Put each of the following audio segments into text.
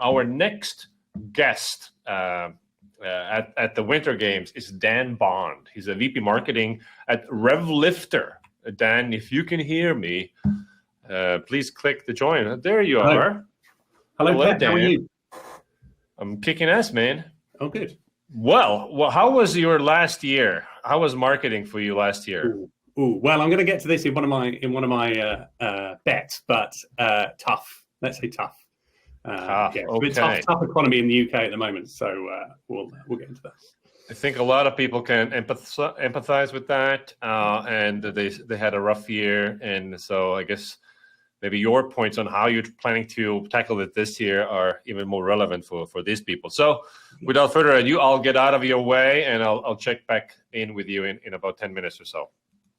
Our next guest at the Winter Games is Dan Bond. He's a VP Marketing at RevLifter. Dan, if you can hear me, please click the join. There you are. Hello, Pat. Dan. How are you? I'm kicking ass, man. Oh, good. Well, how was your last year? How was marketing for you last year? Well, I'm going to get to this in one of my bets, but tough. Let's say tough. Tough. Yeah, Okay. it's a tough economy in the UK at the moment, so we'll get into that. I think a lot of people can empathize with that, and they had a rough year, and so I guess maybe your points on how you're planning to tackle it this year are even more relevant for these people. So without further ado, I'll get out of your way, and I'll check back in with you in about 10 minutes or so.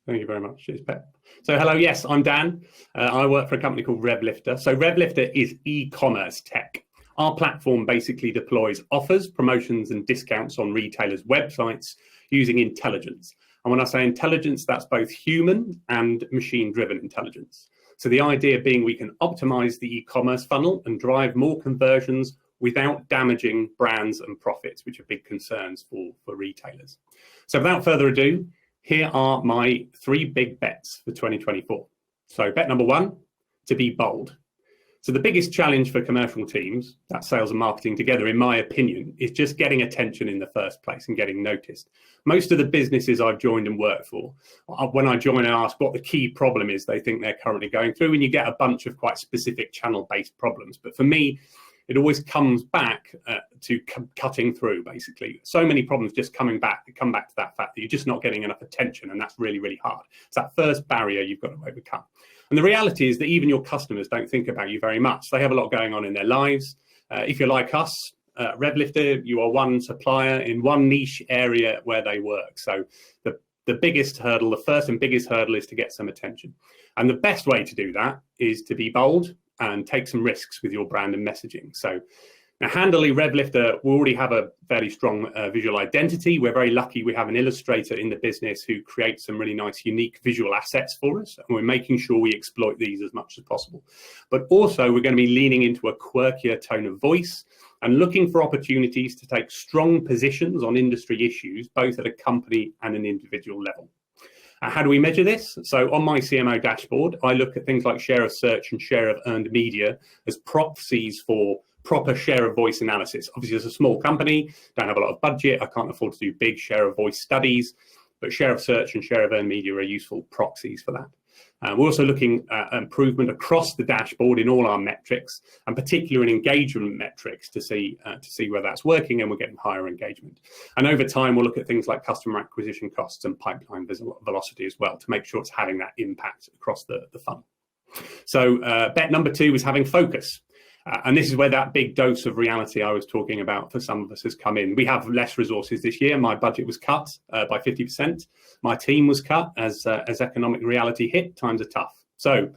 Thank you very much. Cheers, Pep. So hello, yes, I'm Dan. I work for a company called RevLifter. So RevLifter is e-commerce tech. Our platform basically deploys offers, promotions, and discounts on retailers' websites using intelligence. And when I say intelligence, that's both human and machine-driven intelligence. So the idea being we can optimize the e-commerce funnel and drive more conversions without damaging brands and profits, which are big concerns for retailers. So without further ado, here are my 3 big bets for 2024. So bet number 1, to be bold. So the biggest challenge for commercial teams, that's sales and marketing together, in my opinion, is just getting attention in the first place and getting noticed. Most of the businesses I've joined and worked for, when I join, I ask what the key problem is they think they're currently going through, and you get a bunch of quite specific channel-based problems. But for me, it always comes back to cutting through, basically. So many problems just come back to that fact that you're just not getting enough attention, and that's really, really hard. It's that first barrier you've got to overcome. And the reality is that even your customers don't think about you very much. They have a lot going on in their lives. If you're like us, RevLifter, you are one supplier in one niche area where they work. So the biggest hurdle, the first and biggest hurdle, is to get some attention. And the best way to do that is to be bold and take some risks with your brand and messaging. So now, handily, RevLifter, we already have a fairly strong visual identity. We're very lucky we have an illustrator in the business who creates some really nice, unique visual assets for us. And we're making sure we exploit these as much as possible. But also, we're going to be leaning into a quirkier tone of voice and looking for opportunities to take strong positions on industry issues, both at a company and an individual level. How do we measure this? So on my CMO dashboard, I look at things like share of search and share of earned media as proxies for proper share of voice analysis. Obviously, as a small company, don't have a lot of budget, I can't afford to do big share of voice studies, but share of search and share of earned media are useful proxies for that. We're also looking at improvement across the dashboard in all our metrics, and particularly in engagement metrics to see where that's working and we're getting higher engagement. And over time, we'll look at things like customer acquisition costs and pipeline velocity as well to make sure it's having that impact across the funnel. So bet number 2 is having focus. And this is where that big dose of reality I was talking about for some of us has come in. We have less resources this year. My budget was cut by 50%. My team was cut as economic reality hit. Times are tough. So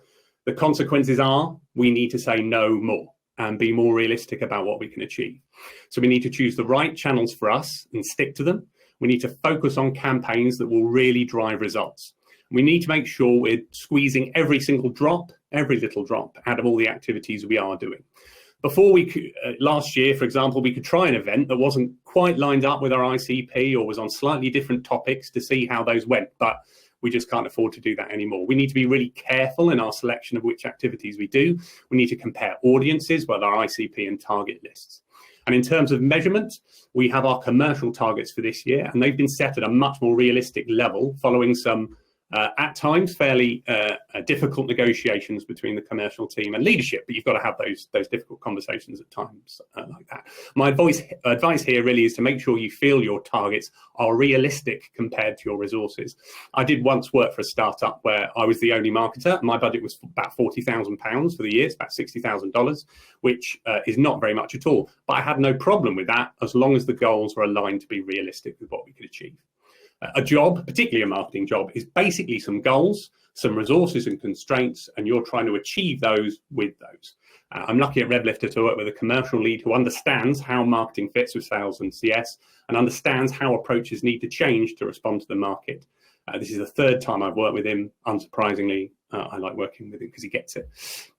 the consequences are we need to say no more and be more realistic about what we can achieve. So we need to choose the right channels for us and stick to them. We need to focus on campaigns that will really drive results. We need to make sure we're squeezing every single drop, every little drop out of all the activities we are doing. Before we could, last year, for example, we could try an event that wasn't quite lined up with our ICP or was on slightly different topics to see how those went, but we just can't afford to do that anymore. We need to be really careful in our selection of which activities we do. We need to compare audiences with our ICP and target lists. And in terms of measurement, we have our commercial targets for this year, and they've been set at a much more realistic level following some at times fairly difficult negotiations between the commercial team and leadership, but you've got to have those difficult conversations at times like that. My advice here really is to make sure you feel your targets are realistic compared to your resources. I did once work for a startup where I was the only marketer. My budget was about £40,000 for the year. It's about $60,000, which is not very much at all. But I had no problem with that as long as the goals were aligned to be realistic with what we could achieve. A job, particularly a marketing job, is basically some goals, some resources and constraints, and you're trying to achieve those with those. I'm lucky at RevLifter to work with a commercial lead who understands how marketing fits with sales and CS and understands how approaches need to change to respond to the market. This is the third time I've worked with him. Unsurprisingly, I like working with him because he gets it.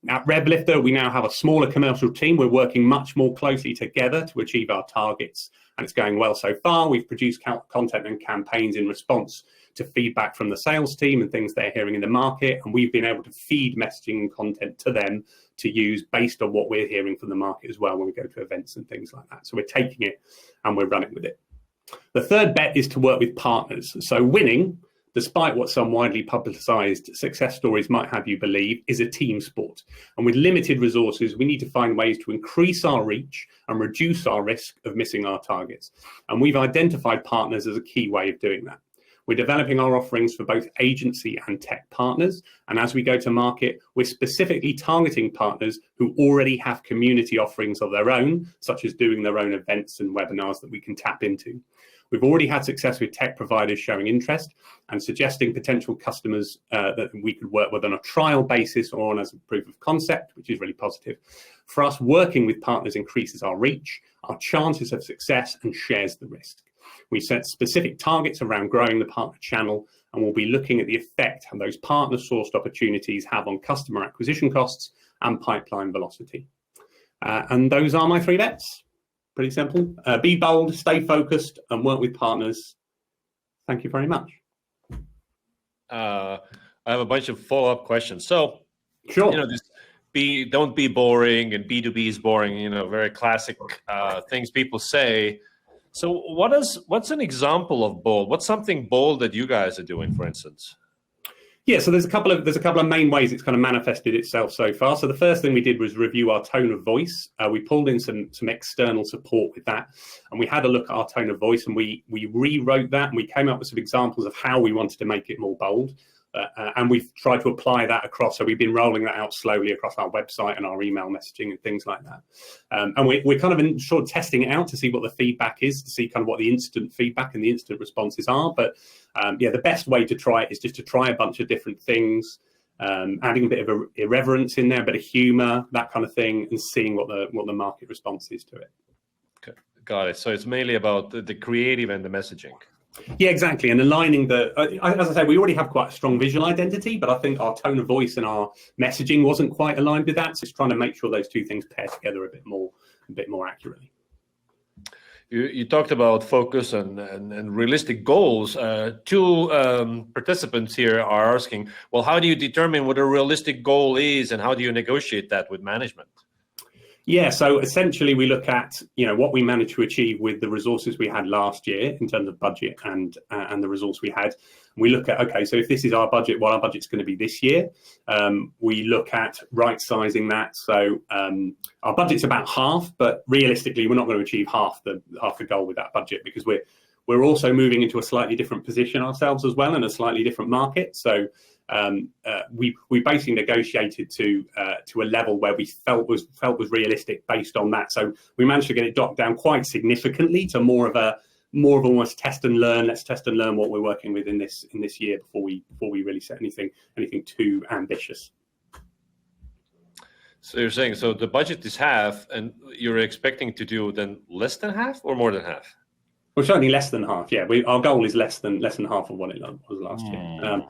At RevLifter, we now have a smaller commercial team. We're working much more closely together to achieve our targets, and it's going well so far. We've produced content and campaigns in response to feedback from the sales team and things they're hearing in the market, and we've been able to feed messaging and content to them to use based on what we're hearing from the market as well when we go to events and things like that. So we're taking it and we're running with it. The third bet is to work with partners. So winning, despite what some widely publicized success stories might have you believe, is a team sport. And with limited resources, we need to find ways to increase our reach and reduce our risk of missing our targets. And we've identified partners as a key way of doing that. We're developing our offerings for both agency and tech partners. And as we go to market, we're specifically targeting partners who already have community offerings of their own, such as doing their own events and webinars that we can tap into. We've already had success with tech providers showing interest and suggesting potential customers that we could work with on a trial basis or on as a proof of concept, which is really positive. For us, working with partners increases our reach, our chances of success, and shares the risk. We set specific targets around growing the partner channel, and we'll be looking at the effect and those partner-sourced opportunities have on customer acquisition costs and pipeline velocity. And those are my 3 bets. Pretty simple. Be bold, stay focused, and work with partners. Thank you very much. I have a bunch of follow-up questions. So, sure. Don't be boring, and B2B is boring. Very classic things people say. So, what's an example of bold? What's something bold that you guys are doing, for instance? Yeah, so there's a couple of main ways it's kind of manifested itself so far. So the first thing we did was review our tone of voice. We pulled in some external support with that, and we had a look at our tone of voice, and we rewrote that, and we came up with some examples of how we wanted to make it more bold. And we've tried to apply that across. So we've been rolling that out slowly across our website and our email messaging and things like that. And we're kind of sort of testing it out to see what the feedback is, to see kind of what the instant feedback and the instant responses are. But the best way to try it is just to try a bunch of different things, adding a bit of irreverence in there, a bit of humor, that kind of thing, and seeing what the market response is to it. Okay, got it. So it's mainly about the creative and the messaging. Yeah, exactly. And aligning as I say, we already have quite a strong visual identity, but I think our tone of voice and our messaging wasn't quite aligned with that. So it's trying to make sure those two things pair together a bit more accurately. You talked about focus and realistic goals. 2 participants here are asking, well, how do you determine what a realistic goal is, and how do you negotiate that with management? Yeah, so essentially we look at what we managed to achieve with the resources we had last year in terms of budget and the resource we had. We look at, okay, so if this is our budget, what our budget's going to be this year. We look at right sizing that. So our budget's about half, but realistically we're not going to achieve half the goal with that budget, because we're also moving into a slightly different position ourselves as well, in a slightly different market. So we basically negotiated to a level where we felt was realistic based on that. So we managed to get it docked down quite significantly to more of almost test and learn. Let's test and learn what we're working with in this year before we really set anything too ambitious. So you're saying, so the budget is half, and you're expecting to do then less than half or more than half? Well, certainly less than half. Yeah, our goal is less than half of what it was last year,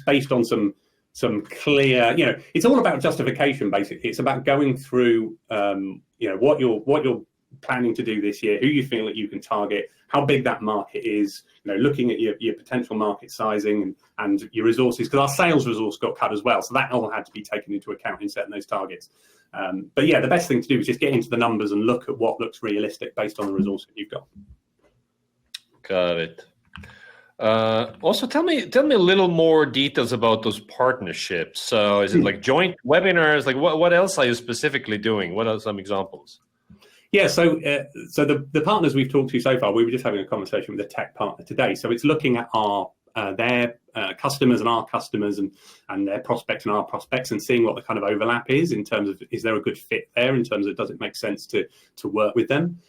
based on some clear. It's all about justification. Basically, it's about going through what you're planning to do this year, who you feel that you can target, how big that market is. Looking at your potential market sizing and your resources, because our sales resource got cut as well, so that all had to be taken into account in setting those targets. But yeah, the best thing to do is just get into the numbers and look at what looks realistic based on the resources you've got. Got it. Also, tell me a little more details about those partnerships. So, is it like joint webinars? Like, what else are you specifically doing? What are some examples? Yeah, so the partners we've talked to so far, we were just having a conversation with a tech partner today. So it's looking at their customers and our customers and their prospects and our prospects, and seeing what the kind of overlap is in terms of, is there a good fit there in terms of, does it make sense to work with them?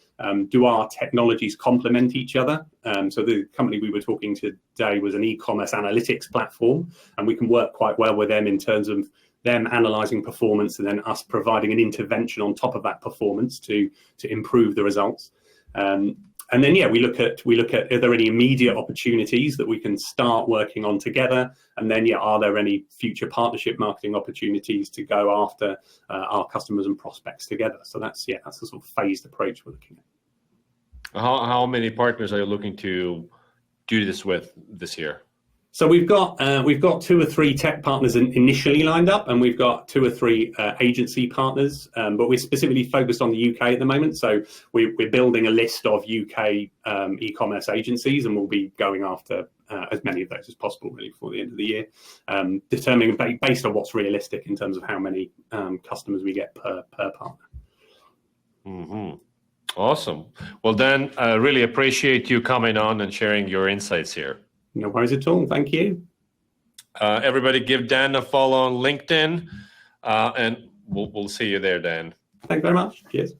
Do our technologies complement each other? So the company we were talking to today was an e-commerce analytics platform, and we can work quite well with them in terms of them analysing performance and then us providing an intervention on top of that performance to improve the results. And then, yeah, we look at are there any immediate opportunities that we can start working on together? And then, yeah, are there any future partnership marketing opportunities to go after our customers and prospects together? So that's the sort of phased approach we're looking at. How many partners are you looking to do this with this year? So we've got 2 or 3 tech partners initially lined up, and we've got 2 or 3 agency partners. But we're specifically focused on the UK at the moment. So we're building a list of UK e-commerce agencies, and we'll be going after as many of those as possible really before the end of the year, determining based on what's realistic in terms of how many customers we get per partner. Mm-hmm. Awesome. Well, Dan, I really appreciate you coming on and sharing your insights here. No worries at all. Thank you. Everybody give Dan a follow on LinkedIn, and we'll see you there, Dan. Thank you very much. Cheers.